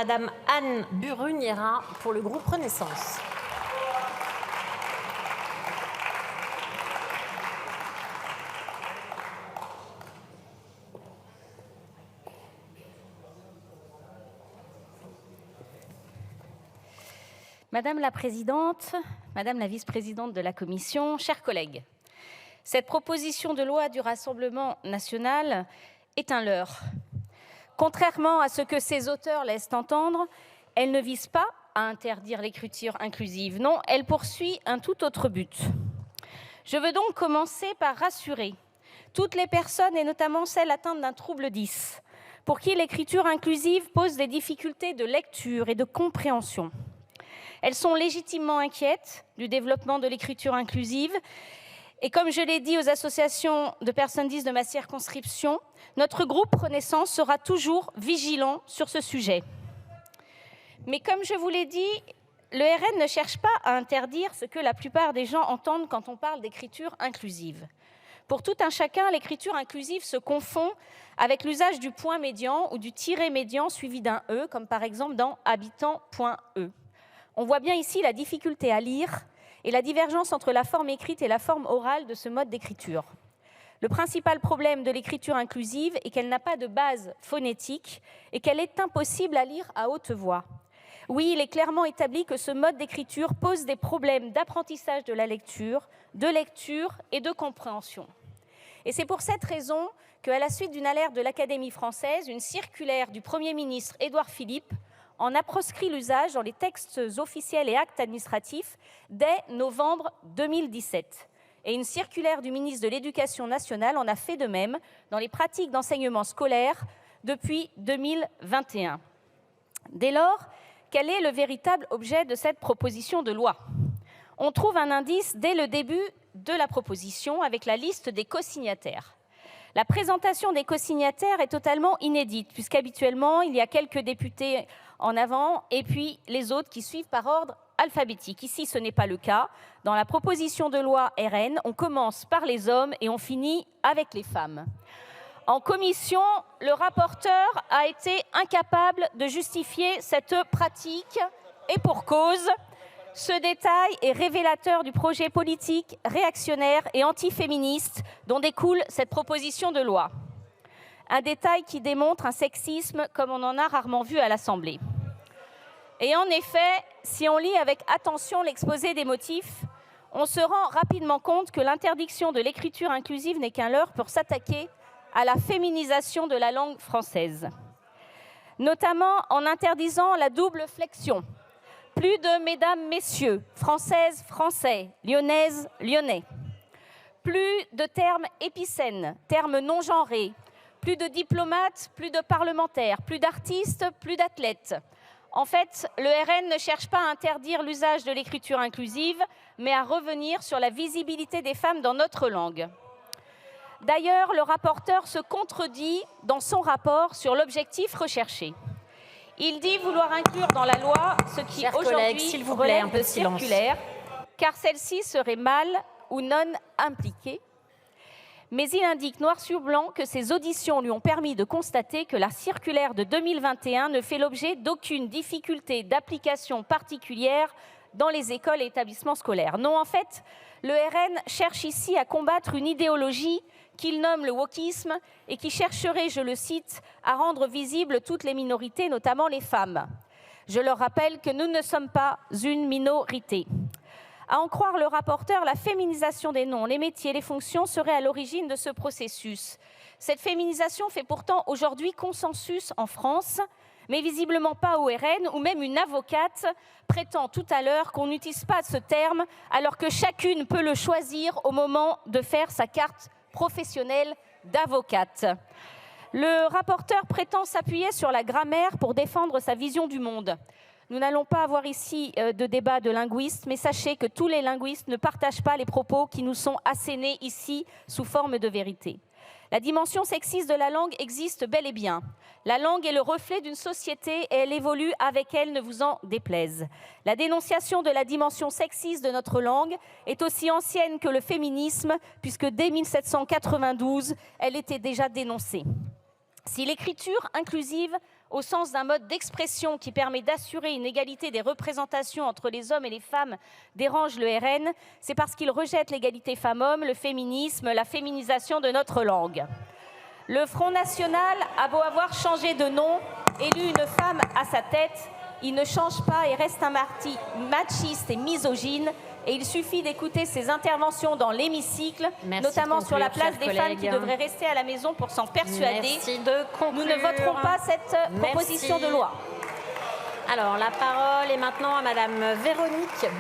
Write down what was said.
Madame Anne Buruniera pour le groupe Renaissance. Madame la Présidente, Madame la Vice-présidente de la Commission, chers collègues, cette proposition de loi du Rassemblement national est un leurre. Contrairement à ce que ses auteurs laissent entendre, elle ne vise pas à interdire l'écriture inclusive. Non, elle poursuit un tout autre but. Je veux donc commencer par rassurer toutes les personnes, et notamment celles atteintes d'un trouble 10, pour qui l'écriture inclusive pose des difficultés de lecture et de compréhension. Elles sont légitimement inquiètes du développement de l'écriture inclusive. Et comme je l'ai dit aux associations de personnes 10 de ma circonscription, notre groupe Renaissance sera toujours vigilant sur ce sujet. Mais comme je vous l'ai dit, le RN ne cherche pas à interdire ce que la plupart des gens entendent quand on parle d'écriture inclusive. Pour tout un chacun, l'écriture inclusive se confond avec l'usage du point médian ou du tiret médian suivi d'un « e », comme par exemple dans « habitant.e ». On voit bien ici la difficulté à lire et la divergence entre la forme écrite et la forme orale de ce mode d'écriture. Le principal problème de l'écriture inclusive est qu'elle n'a pas de base phonétique et qu'elle est impossible à lire à haute voix. Oui, il est clairement établi que ce mode d'écriture pose des problèmes d'apprentissage de la lecture et de compréhension. Et c'est pour cette raison qu'à la suite d'une alerte de l'Académie française, une circulaire du Premier ministre Édouard Philippe en a proscrit l'usage dans les textes officiels et actes administratifs dès novembre 2017. Et une circulaire du ministre de l'Éducation nationale en a fait de même dans les pratiques d'enseignement scolaire depuis 2021. Dès lors, quel est le véritable objet de cette proposition de loi ? On trouve un indice dès le début de la proposition avec la liste des cosignataires. La présentation des cosignataires est totalement inédite, puisqu'habituellement, il y a quelques députés en avant et puis les autres qui suivent par ordre alphabétique. Ici, ce n'est pas le cas. Dans la proposition de loi RN, on commence par les hommes et on finit avec les femmes. En commission, le rapporteur a été incapable de justifier cette pratique et pour cause. Ce détail est révélateur du projet politique réactionnaire et antiféministe dont découle cette proposition de loi. Un détail qui démontre un sexisme comme on en a rarement vu à l'Assemblée. Et en effet, si on lit avec attention l'exposé des motifs, on se rend rapidement compte que l'interdiction de l'écriture inclusive n'est qu'un leurre pour s'attaquer à la féminisation de la langue française. Notamment en interdisant la double flexion. Plus de mesdames, messieurs, françaises, français, lyonnaises, lyonnais. Plus de termes épicènes, termes non genrés. Plus de diplomates, plus de parlementaires. Plus d'artistes, plus d'athlètes. En fait, le RN ne cherche pas à interdire l'usage de l'écriture inclusive, mais à revenir sur la visibilité des femmes dans notre langue. D'ailleurs, le rapporteur se contredit dans son rapport sur l'objectif recherché. Il dit vouloir inclure dans la loi ce qui aujourd'hui relève de circulaire, car celle-ci serait mal ou non impliquée. Mais il indique noir sur blanc que ses auditions lui ont permis de constater que la circulaire de 2021 ne fait l'objet d'aucune difficulté d'application particulière dans les écoles et établissements scolaires. Non, en fait, le RN cherche ici à combattre une idéologie qu'il nomme le wokisme et qui chercherait, je le cite, à rendre visibles toutes les minorités, notamment les femmes. Je leur rappelle que nous ne sommes pas une minorité. À en croire le rapporteur, la féminisation des noms, les métiers, les fonctions serait à l'origine de ce processus. Cette féminisation fait pourtant aujourd'hui consensus en France, mais visiblement pas au RN, où même une avocate prétend tout à l'heure qu'on n'utilise pas ce terme alors que chacune peut le choisir au moment de faire sa carte professionnelle d'avocate. Le rapporteur prétend s'appuyer sur la grammaire pour défendre sa vision du monde. Nous n'allons pas avoir ici de débat de linguistes, mais sachez que tous les linguistes ne partagent pas les propos qui nous sont assénés ici sous forme de vérité. La dimension sexiste de la langue existe bel et bien. La langue est le reflet d'une société et elle évolue avec elle, ne vous en déplaise. La dénonciation de la dimension sexiste de notre langue est aussi ancienne que le féminisme, puisque dès 1792, elle était déjà dénoncée. Si l'écriture inclusive au sens d'un mode d'expression qui permet d'assurer une égalité des représentations entre les hommes et les femmes dérange le RN, c'est parce qu'il rejette l'égalité femmes-hommes, le féminisme, la féminisation de notre langue. Le Front National a beau avoir changé de nom, élu une femme à sa tête, il ne change pas et reste un parti machiste et misogyne. Et il suffit d'écouter ses interventions dans l'hémicycle, notamment sur la place des femmes qui devraient rester à la maison pour s'en persuader. Merci de conclure. Nous ne voterons pas cette proposition de loi. Alors, la parole est maintenant à Madame Véronique